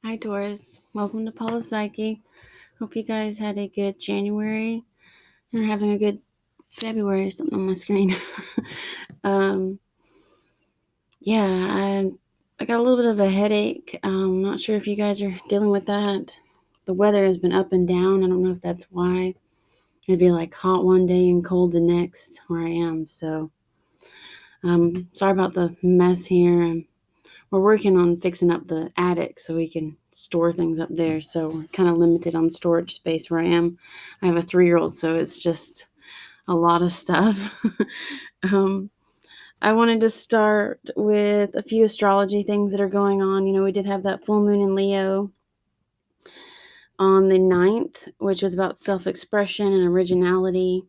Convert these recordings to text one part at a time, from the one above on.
Hi, Taurus. Welcome to Paula's Psyche. Hope you guys had a good January and are having a good February. Something on my screen. um, I got a little bit of a headache. I'm not sure if you guys are dealing with that. The weather has been up and down. I don't know if that's why. It'd be like hot one day and cold the next where I am. So, sorry about the mess here. We're working on fixing up the attic so we can store things up there. So we're kind of limited on storage space where I am. I have a 3-year-old, so it's just a lot of stuff. um, I wanted to start with a few astrology things that are going on. We did have that full moon in Leo on the 9th, which was about self-expression and originality.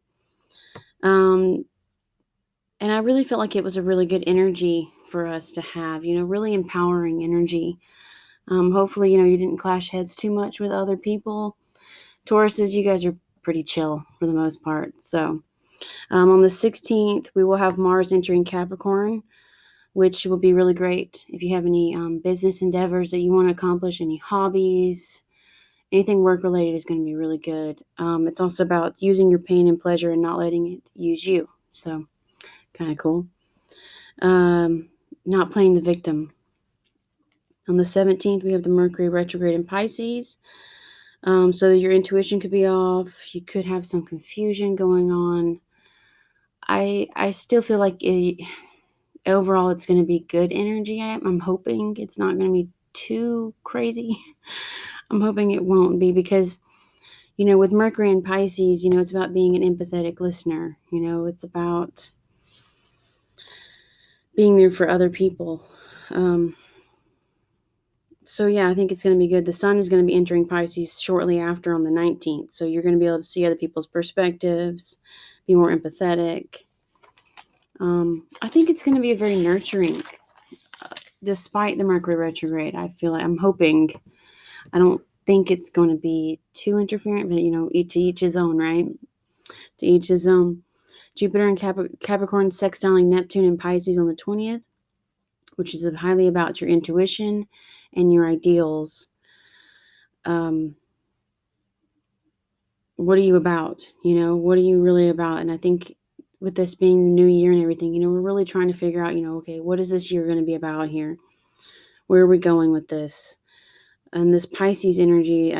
And I really felt like it was a really good energy for us to have, really empowering energy. Hopefully, you didn't clash heads too much with other people. Tauruses, you guys are pretty chill for the most part. So on the 16th, we will have Mars entering Capricorn, which will be really great if you have any business endeavors that you want to accomplish, any hobbies, anything work-related is going to be really good. It's also about using your pain and pleasure and not letting it use you. So kind of cool. Not playing the victim. On the 17th, we have the Mercury retrograde in Pisces. So your intuition could be off. You could have some confusion going on. I still feel like overall it's going to be good energy. I'm hoping it's not going to be too crazy. I'm hoping it won't be because, with Mercury and Pisces, it's about being an empathetic listener. It's about being there for other people. So yeah, I think it's going to be good. The sun is going to be entering Pisces shortly after on the 19th. So you're going to be able to see other people's perspectives, be more empathetic. I think it's going to be a very nurturing, despite the Mercury retrograde. I feel like I'm hoping, I don't think it's going to be too interferent, but to each his own, right? To each his own. Jupiter and Capricorn sextiling Neptune and Pisces on the 20th, which is highly about your intuition and your ideals. What are you about? What are you really about? And I think with this being the new year and everything, we're really trying to figure out, okay, what is this year going to be about here? Where are we going with this? And this Pisces energy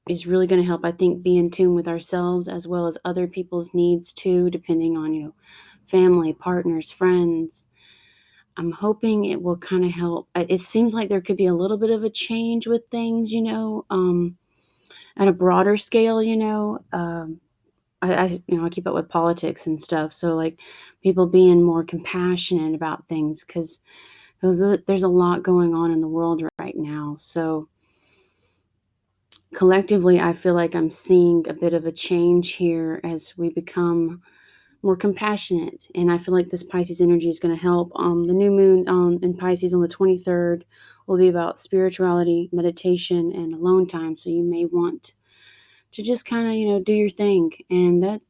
is really going to help, I think, be in tune with ourselves as well as other people's needs too, depending on, family, partners, friends. I'm hoping it will kind of help. It seems like there could be a little bit of a change with things, at a broader scale, I keep up with politics and stuff. So like people being more compassionate about things because there's a lot going on in the world right now. So collectively, I feel like I'm seeing a bit of a change here as we become more compassionate. And I feel like this Pisces energy is going to help. The new moon in Pisces on the 23rd will be about spirituality, meditation, and alone time. So you may want to just kind of, do your thing. And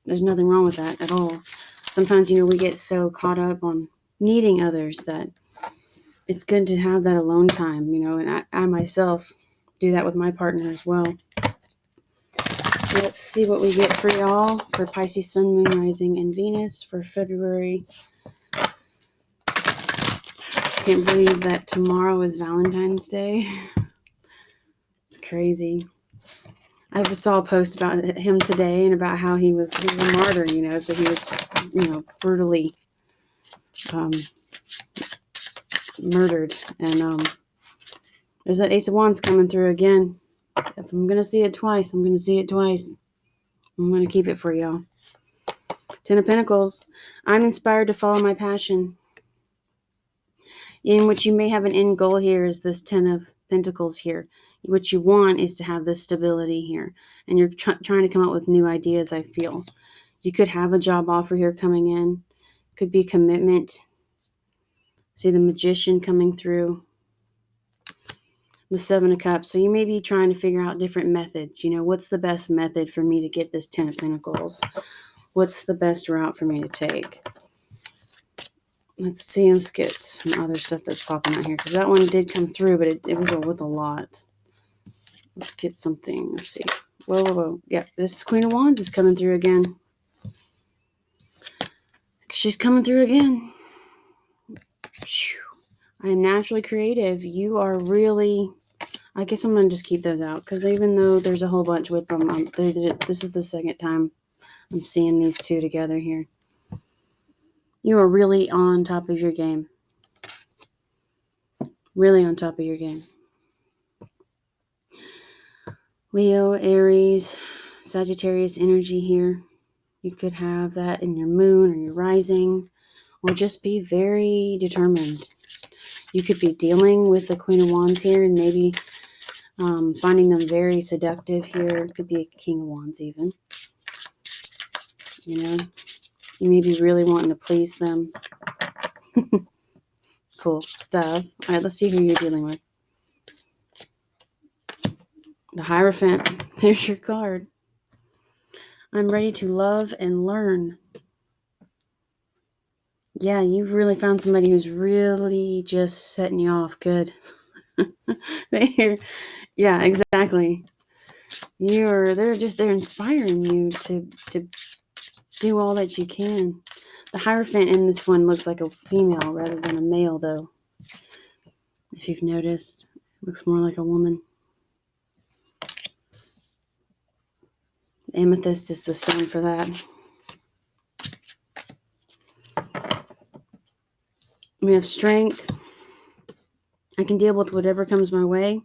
there's nothing wrong with that at all. Sometimes, we get so caught up on needing others that it's good to have that alone time, and I myself do that with my partner as well. Let's see what we get for y'all for Pisces, Sun, Moon, Rising, and Venus for February. Can't believe that tomorrow is Valentine's Day. It's crazy. I saw a post about him today and about how he was a martyr, so he was, brutally murdered. And there's that Ace of Wands coming through again. If I'm going to see it twice, I'm going to see it twice. I'm going to keep it for y'all. 10 of Pentacles. I'm inspired to follow my passion. In which you may have an end goal here is this 10 of Pentacles here. What you want is to have this stability here. And you're trying to come up with new ideas, I feel. You could have a job offer here coming in. Could be commitment. See the Magician coming through. The 7 of Cups. So you may be trying to figure out different methods. What's the best method for me to get this 10 of Pentacles? What's the best route for me to take? Let's see. Let's get some other stuff that's popping out here, because that one did come through, but it was with a lot. Let's get something. Let's see. Whoa. Yeah, this Queen of Wands is coming through again. She's coming through again. I am naturally creative. You are really... I guess I'm going to just keep those out, because even though there's a whole bunch with them, this is the second time I'm seeing these two together here. You are really on top of your game. Really on top of your game. Leo, Aries, Sagittarius energy here. You could have that in your moon or your rising, or just be very determined. You could be dealing with the Queen of Wands here and maybe finding them very seductive here. It could be a King of Wands even. You know, you may be really wanting to please them. Cool stuff. All right, let's see who you're dealing with. The Hierophant. There's your card. I'm ready to love and learn. Yeah, you've really found somebody who's really just setting you off good. Yeah, exactly. They're inspiring you to do all that you can. The Hierophant in this one looks like a female rather than a male, though. If you've noticed, it looks more like a woman. Amethyst is the stone for that. We have strength. I can deal with whatever comes my way.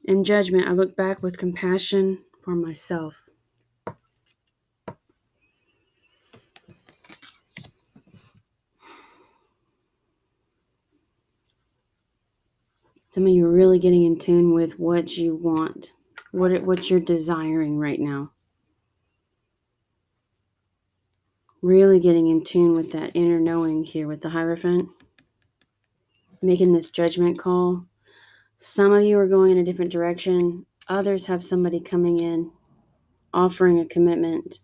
In judgment, I look back with compassion for myself. Some of you are really getting in tune with what you want, what you're desiring right now. Really getting in tune with that inner knowing here with the Hierophant. Making this judgment call. Some of you are going in a different direction. Others have somebody coming in, offering a commitment.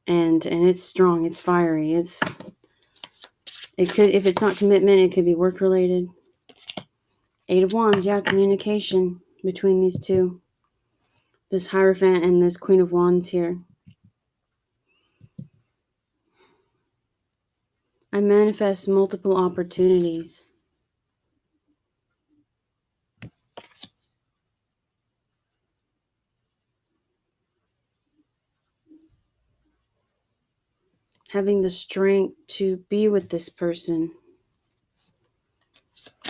And it's strong, it's fiery. It could, if it's not commitment, it could be work related. 8 of Wands, yeah, communication between these two. This Hierophant and this Queen of Wands here. I manifest multiple opportunities. Having the strength to be with this person.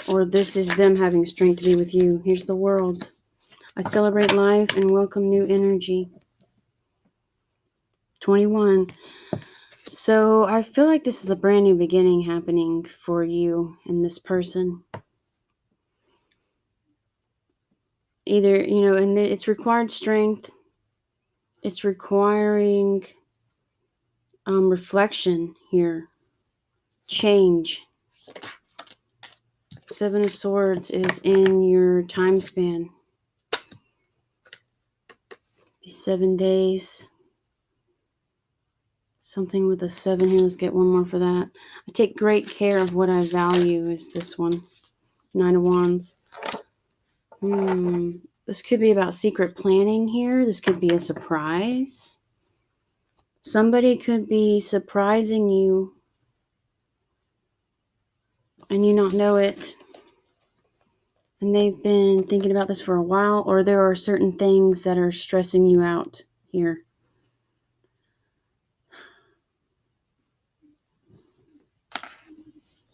Or this is them having strength to be with you. Here's the World. I celebrate life and welcome new energy. 21. So I feel like this is a brand new beginning happening for you and this person. Either, and it's required strength. It's requiring reflection here. Change. 7 of Swords is in your time span. 7 days. Something with a 7 here. Let's get one more for that. I take great care of what I value is this one. 9 of Wands. This could be about secret planning here. This could be a surprise. Somebody could be surprising you and you not know it. And they've been thinking about this for a while, or there are certain things that are stressing you out here.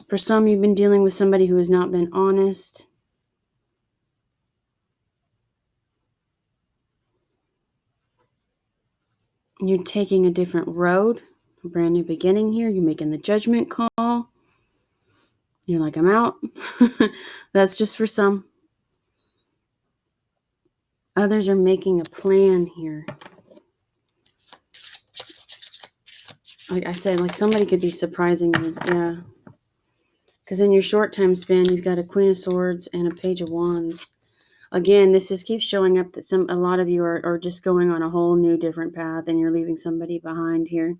For some, you've been dealing with somebody who has not been honest. You're taking a different road, a brand new beginning here. You're making the judgment call. You're like, I'm out. That's just for some. Others are making a plan here. Like I said, like somebody could be surprising you. Yeah. Because in your short time span, you've got a Queen of Swords and a Page of Wands. Again, this just keeps showing up that a lot of you are just going on a whole new different path and you're leaving somebody behind here.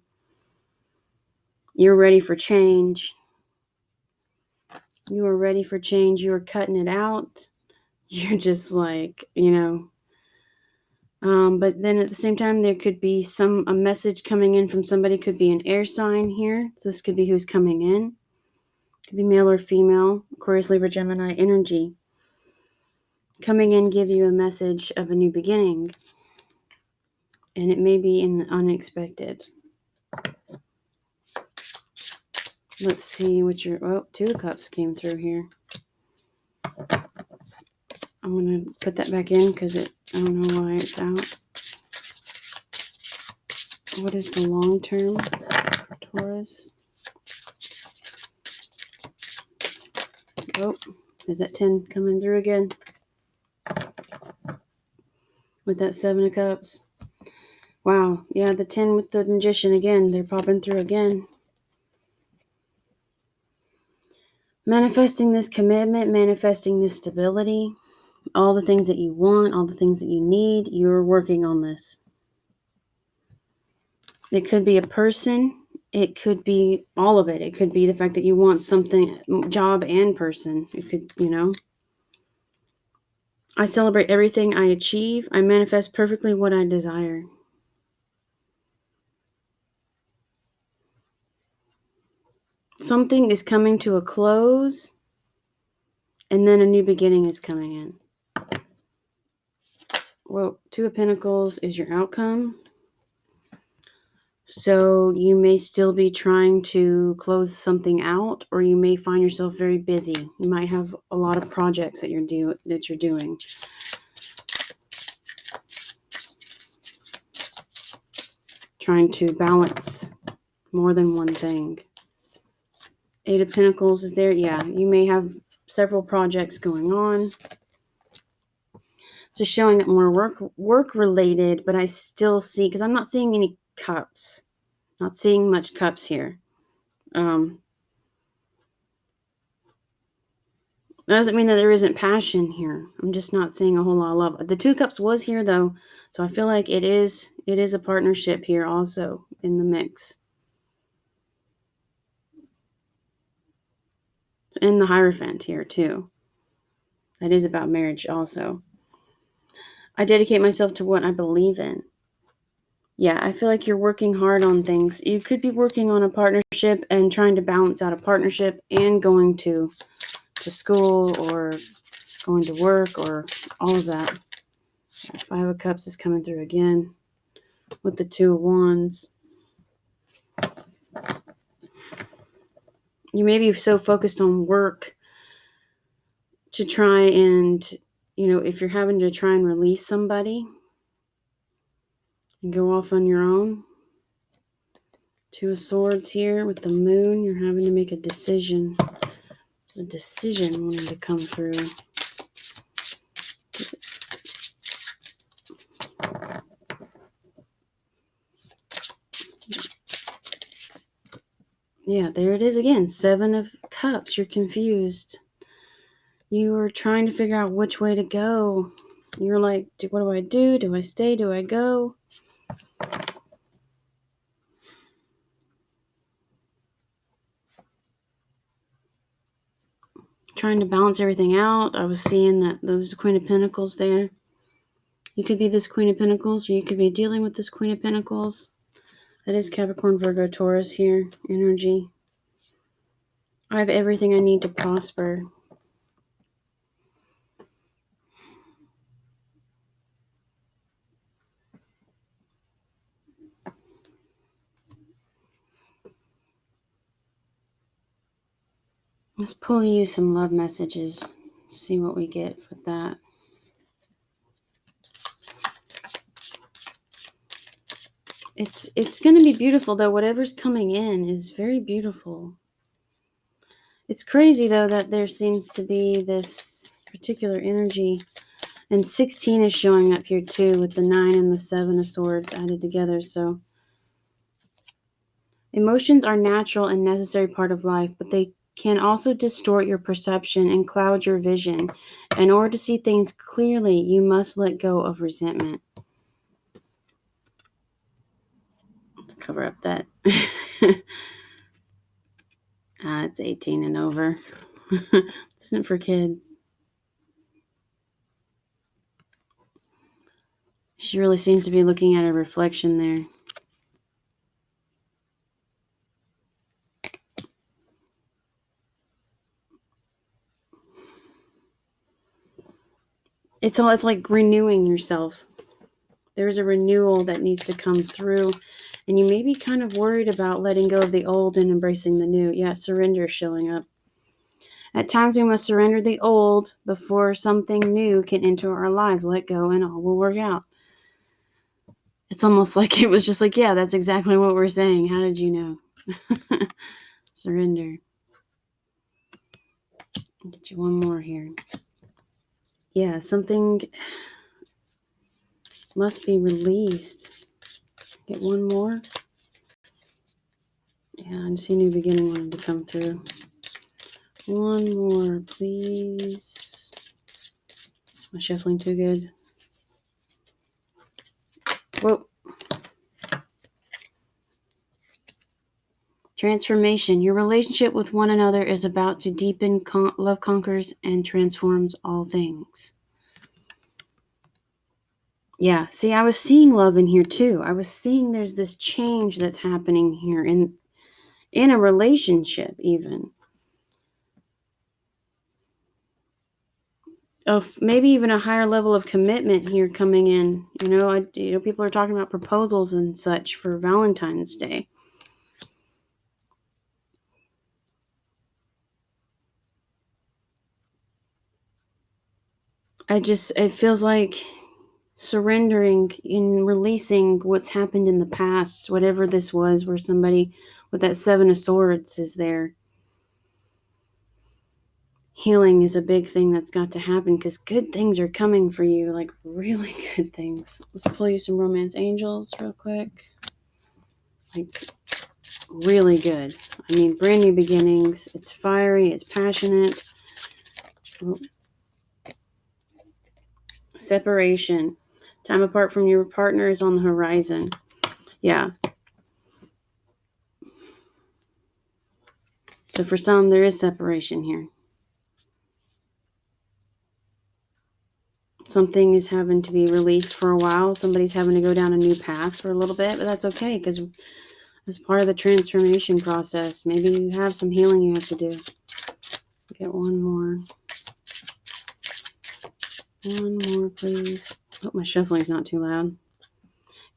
You're ready for change. You are ready for change. You are cutting it out. You're just like, but then at the same time, there could be a message coming in from somebody. Could be an air sign here. So this could be who's coming in. Could be male or female. Aquarius, Libra, Gemini energy. Coming in, give you a message of a new beginning. And it may be in the unexpected. Let's see what Two of Cups came through here. I'm going to put that back in because I don't know why it's out. What is the long term for Taurus? Oh, there's that 10 coming through again. With that 7 of Cups. Wow. Yeah, the 10 with the Magician again. They're popping through again. Manifesting this commitment, manifesting this stability. All the things that you want, all the things that you need, you're working on this. It could be a person. It could be all of it. It could be the fact that you want something, job and person. It could, I celebrate everything I achieve. I manifest perfectly what I desire. Something is coming to a close, and then a new beginning is coming in. Well, 2 of Pentacles is your outcome. So you may still be trying to close something out, or you may find yourself very busy. You might have a lot of projects that you're doing. Trying to balance more than one thing. 8 of Pentacles is there. Yeah, you may have several projects going on. So showing up more work related, but I still see, because I'm not seeing any cups. Not seeing much cups here. That doesn't mean that there isn't passion here. I'm just not seeing a whole lot of love. The 2 Cups was here though, so I feel like it is a partnership here also in the mix. And the Hierophant here too. That is about marriage also. I dedicate myself to what I believe in. Yeah, I feel like you're working hard on things. You could be working on a partnership and trying to balance out a partnership and going to school or going to work or all of that. 5 of Cups is coming through again with the 2 of Wands. You may be so focused on work to try and, if you're having to try and release somebody and go off on your own. 2 of Swords here with the Moon. You're having to make a decision. There's a decision wanting to come through. Yeah, there it is again. 7 of Cups. You're confused. You are trying to figure out which way to go. You're like, what do I do? Do I stay? Do I go? Trying to balance everything out. I was seeing that there's the Queen of Pentacles there. You could be this Queen of Pentacles, or you could be dealing with this Queen of Pentacles. That is Capricorn, Virgo, Taurus here. Energy. I have everything I need to prosper. Let's pull you some love messages. See what we get with that. It's going to be beautiful, though. Whatever's coming in is very beautiful. It's crazy, though, that there seems to be this particular energy. And 16 is showing up here, too, with the 9 and the 7 of Swords added together. So emotions are natural and necessary part of life, but they can also distort your perception and cloud your vision. In order to see things clearly, you must let go of resentment. Let's cover up that. It's 18 and over. This isn't for kids. She really seems to be looking at a reflection there. It's like renewing yourself. There's a renewal that needs to come through, and you may be kind of worried about letting go of the old and embracing the new. Yeah, surrender is showing up. At times we must surrender the old before something new can enter our lives. Let go and all will work out. It's almost like it was just like, yeah, that's exactly what we're saying. How did you know? Surrender. I'll get you one more here. Yeah, something must be released. Get one more. Yeah, I see new beginning wanted to come through. One more, please. Am I shuffling too good? Whoa. Transformation. Your relationship with one another is about to deepen. Love conquers and transforms all things. Yeah, see, I was seeing love in here too. I was seeing there's this change that's happening here in a relationship even. Of maybe even a higher level of commitment here coming in. People are talking about proposals and such for Valentine's Day. It feels like surrendering in releasing what's happened in the past, whatever this was, where somebody with that Seven of Swords is there. Healing is a big thing that's got to happen because good things are coming for you, like really good things. Let's pull you some romance angels real quick. Like really good. I mean, brand new beginnings. It's fiery, it's passionate. Oh. Separation. Time apart from your partner is on the horizon. Yeah. So for some, there is separation here. Something is having to be released for a while. Somebody's having to go down a new path for a little bit, but that's okay because as part of the transformation process, maybe you have some healing you have to do. Get one more. One more, please. Hope my shuffling's not too loud.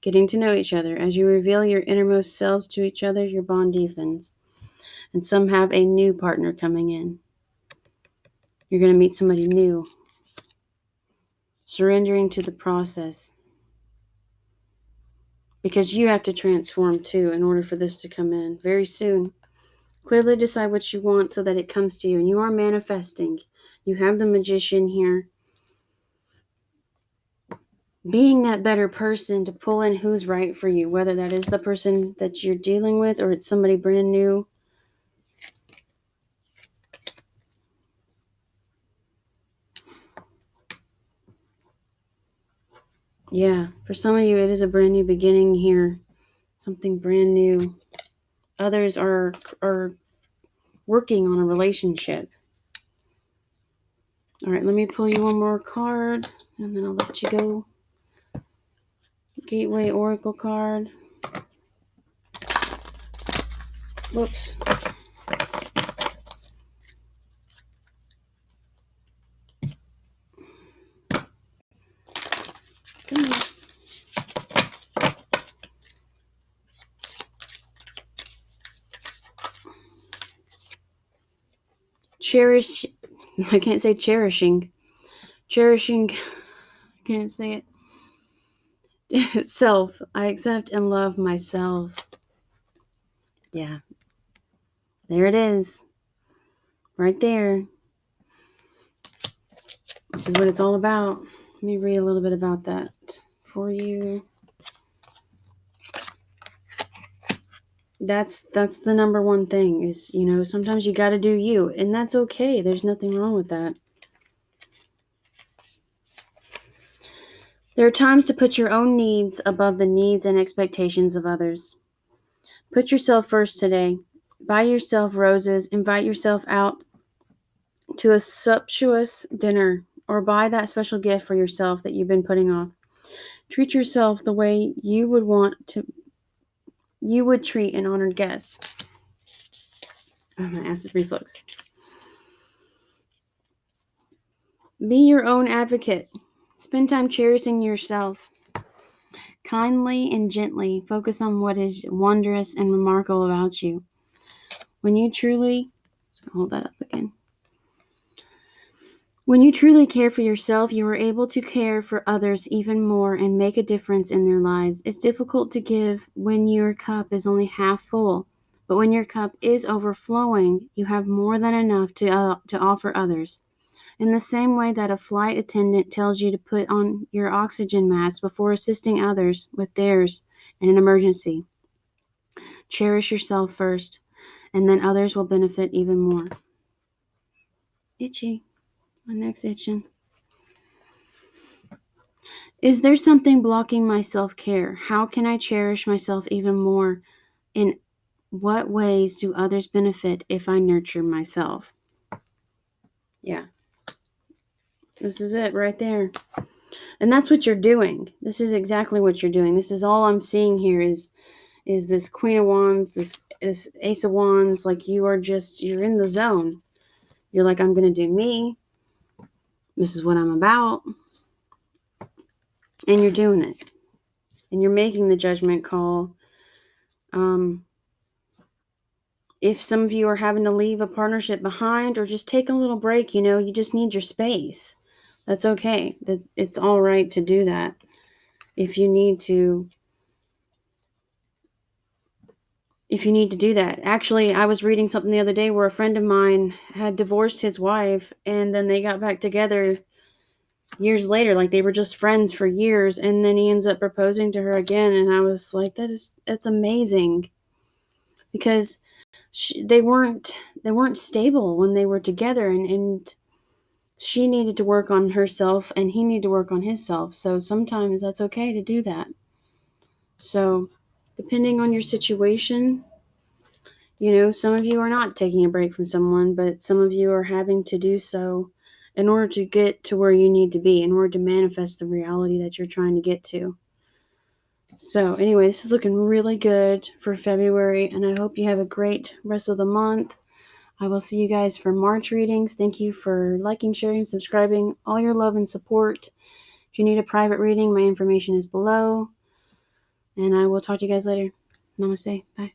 Getting to know each other. As you reveal your innermost selves to each other, your bond deepens. And some have a new partner coming in. You're going to meet somebody new. Surrendering to the process. Because you have to transform too in order for this to come in very soon. Clearly decide what you want so that it comes to you. And you are manifesting. You have the Magician here. Being that better person to pull in who's right for you, whether that is the person that you're dealing with or it's somebody brand new. Yeah, for some of you, it is a brand new beginning here. Something brand new. Others are working on a relationship. All right, let me pull you one more card, and then I'll let you go. Gateway Oracle card. Whoops. Come on. Cherish. I can't say cherishing. Cherishing. I can't say it. Self. I accept and love myself. Yeah. There it is. Right there. This is what it's all about. Let me read a little bit about that for you. That's the number one thing is, sometimes you got to do you, and that's okay. There's nothing wrong with that. There are times to put your own needs above the needs and expectations of others. Put yourself first today. Buy yourself roses, invite yourself out to a sumptuous dinner, or buy that special gift for yourself that you've been putting off. Treat yourself the way you would treat an honored guest. Oh, my acid reflux. Be your own advocate. Spend time cherishing yourself. Kindly and gently focus on what is wondrous and remarkable about you. When you truly, hold that up again. When you truly care for yourself, you are able to care for others even more and make a difference in their lives. It's difficult to give when your cup is only half full, but when your cup is overflowing, you have more than enough to offer others. In the same way that a flight attendant tells you to put on your oxygen mask before assisting others with theirs in an emergency. Cherish yourself first, and then others will benefit even more. Itchy. My neck's itching. Is there something blocking my self-care? How can I cherish myself even more? In what ways do others benefit if I nurture myself? Yeah. This is it right there. And that's what you're doing. This is exactly what you're doing. This is all I'm seeing here is this Queen of Wands, this Ace of Wands. Like you're in the zone. You're like, I'm going to do me. This is what I'm about. And you're doing it. And you're making the judgment call. If some of you are having to leave a partnership behind or just take a little break, you just need your space. That's okay. It's all right to do that. If you need to do that. Actually, I was reading something the other day where a friend of mine had divorced his wife and then they got back together years later. Like they were just friends for years, and then he ends up proposing to her again, and I was like, that's amazing. Because they weren't stable when they were together, and she needed to work on herself and he needed to work on himself. So sometimes that's okay to do that. So depending on your situation, some of you are not taking a break from someone, but some of you are having to do so in order to get to where you need to be, in order to manifest the reality that you're trying to get to. So anyway, this is looking really good for February, and I hope you have a great rest of the month. I will see you guys for March readings. Thank you for liking, sharing, subscribing, all your love and support. If you need a private reading, my information is below. And I will talk to you guys later. Namaste. Bye.